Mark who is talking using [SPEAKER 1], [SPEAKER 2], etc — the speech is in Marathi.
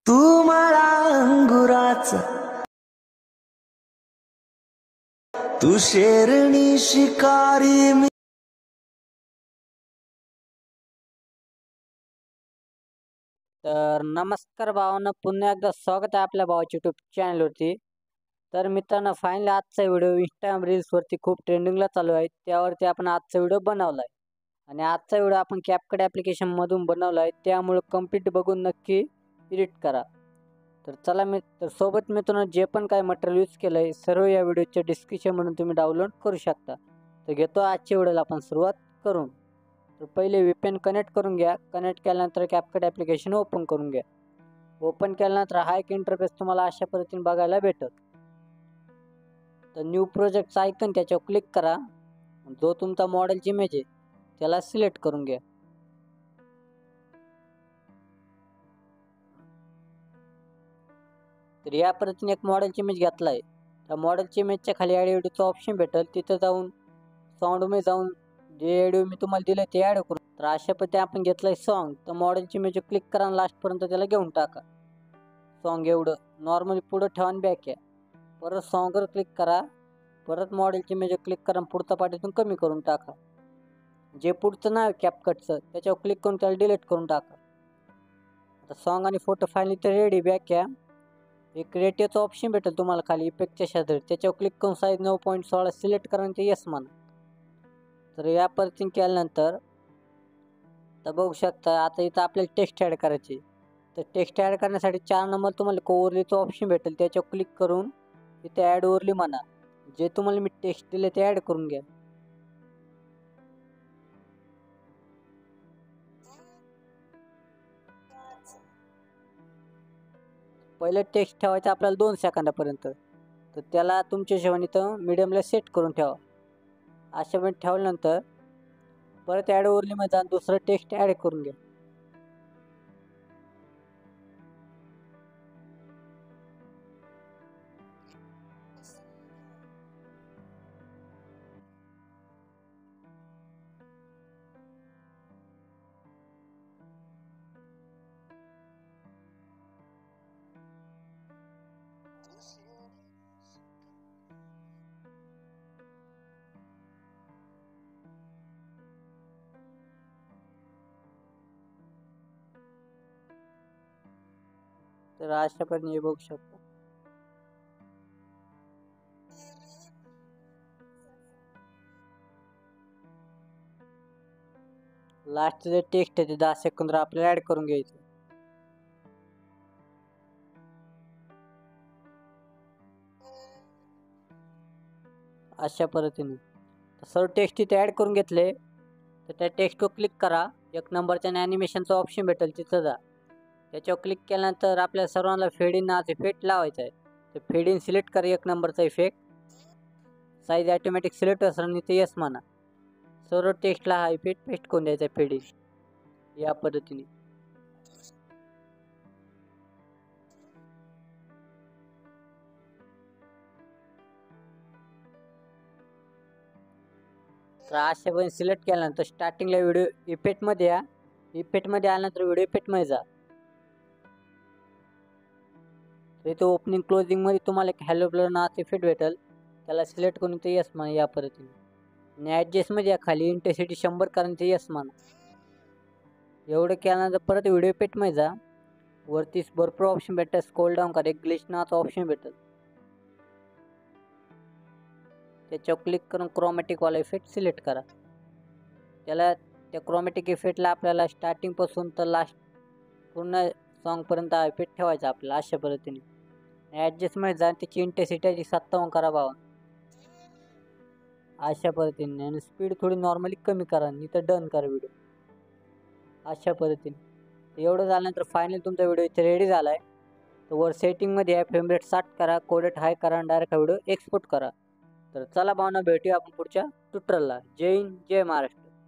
[SPEAKER 1] तू मला अंगुराचा, तू शेरणी शिकारी मी.
[SPEAKER 2] तर नमस्कार भावांनो, पुन्हा एकदा स्वागत आहे आपल्या भावाच्या यूट्यूब चॅनलवरती. तर मित्रांनो, फायनली आजचा व्हिडिओ इंस्टाग्राम रील्सवरती खूप ट्रेंडिंगला चालू आहे. त्यावरती आपण आजचा व्हिडिओ बनवला आहे आणि आजचा व्हिडिओ आपण कॅपकट ॲप्लिकेशनमधून बनवला आहे. त्यामुळे कंप्लीट बघून नक्की एडिट करा. तर चला सोबत मित्रांनो, जे पण काय मटेरियल यूज केलं आहे सर्व या व्हिडिओच्या डिस्क्रिप्शनमधून तुम्ही डाउनलोड करू शकता. तर घेतो आजच्या व्हिडिओला आपण सुरुवात करून. तर पहिले VPN कनेक्ट करून घ्या. कनेक्ट केल्यानंतर कॅपकट ॲप्लिकेशन ओपन करून घ्या. ओपन केल्यानंतर हा एक इंटरफेस तुम्हाला अशा पद्धतीने बघायला भेटत. तर न्यू प्रोजेक्टचा आयकन त्याच्यावर क्लिक करा. जो तुमचा मॉडेलची इमेज आहे त्याला सिलेक्ट करून घ्या. तर या पद्धतीने एक मॉडेलची इमेज घेतला आहे. त्या मॉडेलची इमेजच्या खाली ॲड व्हिडिओचा ऑप्शन भेटेल. तिथं जाऊन साऊंडमध्ये जाऊन जे व्हिडिओ मी तुम्हाला दिलं ते ॲड करू. तर अशा पद्धतीने आपण घेतलं आहे सॉन्ग. तर मॉडेलची इमेज क्लिक करा आणि लास्टपर्यंत त्याला घेऊन टाका. सॉन्ग एवढं नॉर्मली पुढं ठेवा आणि बॅक आहे. परत सॉन्गवर क्लिक करा. परत मॉडेलची इमेज क्लिक करा, पुढचा पाठीतून कमी करून टाका. जे पुढचं नाव कॅपकटचं त्याच्यावर क्लिक करून त्याला डिलीट करून टाका. आता सॉन्ग आणि फोटो फाईल इथे रेडी. बॅक आहे. एक रेटिओचं ऑप्शन भेटेल तुम्हाला खाली इफेक्टच्या शेजारी. त्याच्यावर क्लिक करून साईज 9.16 सिलेक्ट करा आणि ते येस म्हणा. तर या पद्धतीने केल्यानंतर तर बघू शकता आता इथं आपल्याला टेक्स्ट ॲड करायची. तर टेक्स्ट ॲड करण्यासाठी 4 नंबर तुम्हाला ओव्हरलेचं ऑप्शन भेटेल. त्याच्यावर क्लिक करून इथे ॲड ओव्हरले म्हणा. जे तुम्हाला मी टेक्स्ट दिले ते ॲड करून घ्या. पहिलं टेक्स्ट ठेवायचं आपल्याला 2 सेकंदापर्यंत. तर त्याला तुमच्या हिशोबाने इथं मीडियमला सेट करून ठेवा. अशा वेळी ठेवल्यानंतर परत ॲड ओव्हरलीमध्ये जाऊन दुसरं टेक्स्ट ॲड करून घ्या. तर अशा पद्धतीने बघू शकता. लास्टचं जे टेक्स्ट आहे ते 10 सेकंद आपल्याला ॲड करून घ्यायचं. अशा पद्धतीने सर्व टेक्स्ट इथे ॲड करून घेतले. तर त्या टेक्स्टवर क्लिक करा. 1 नंबरच्या ॲनिमेशनचा ऑप्शन भेटेल तिथं जा. त्याच्यावर क्लिक केल्यानंतर आपल्या सर्वांना फेड इन नावाचा इफेक्ट लावायचा आहे. तर फेड इन सिलेक्ट करा 1 नंबरचा इफेक्ट. साईज ऑटोमॅटिक सिलेक्ट असणार आणि ते येस म्हणा. सर्व टेक्स्टला हा इफेक्ट पेस्ट करून द्यायचा फेड इन या पद्धतीने. तर अशा पद्धतीने सिलेक्ट केल्यानंतर स्टार्टिंगला व्हिडिओ इफेक्टमध्ये या. इफेक्टमध्ये आल्यानंतर व्हिडिओ इफेक्टमध्ये जा. तर इथे ओपनिंग क्लोजिंगमध्ये तुम्हाला एक हॅलो ब्लर नावाचा इफेक्ट भेटेल. त्याला सिलेक्ट करून ते येस म्हणा या पद्धतीने. आणि ॲडजस्टमध्ये या खाली इंटेन्सिटी 100 करून ते येस म्हणा. एवढं केल्यानंतर परत व्हिडिओ इफेक्टमध्ये जा. वरती भरपूर ऑप्शन भेटतात. स्क्रोल डाऊन करा. एक ग्लिच नावाचा ऑप्शन भेटेल. त्याच्यावर क्लिक करून क्रोमॅटिकवाला इफेक्ट सिलेक्ट करा. त्याला त्या क्रोमॅटिक इफेक्टला आपल्याला स्टार्टिंगपासून तर लास्ट पूर्ण सॉन्गपर्यंत हा इफेक्ट ठेवायचा आपल्याला अशा पद्धतीने. ॲडजस्टमध्ये जा. त्याची इंटेन्सिटी 57 करा भावा. अशा पद्धतीने. आणि स्पीड थोडी नॉर्मली कमी करा आणि इथं डन करा व्हिडिओ अशा पद्धतीने. एवढं झाल्यानंतर फायनली तुमचा व्हिडिओ इथे रेडी झाला आहे. तर वर सेटिंगमध्ये या फ्रेम रेट 60 करा. कोडेट हाय करा आणि डायरेक्ट हा व्हिडिओ एक्सपोर्ट करा. तर चला भावना, भेटूया आपण पुढच्या ट्युटोरियलला. जय हिंद, जय महाराष्ट्र.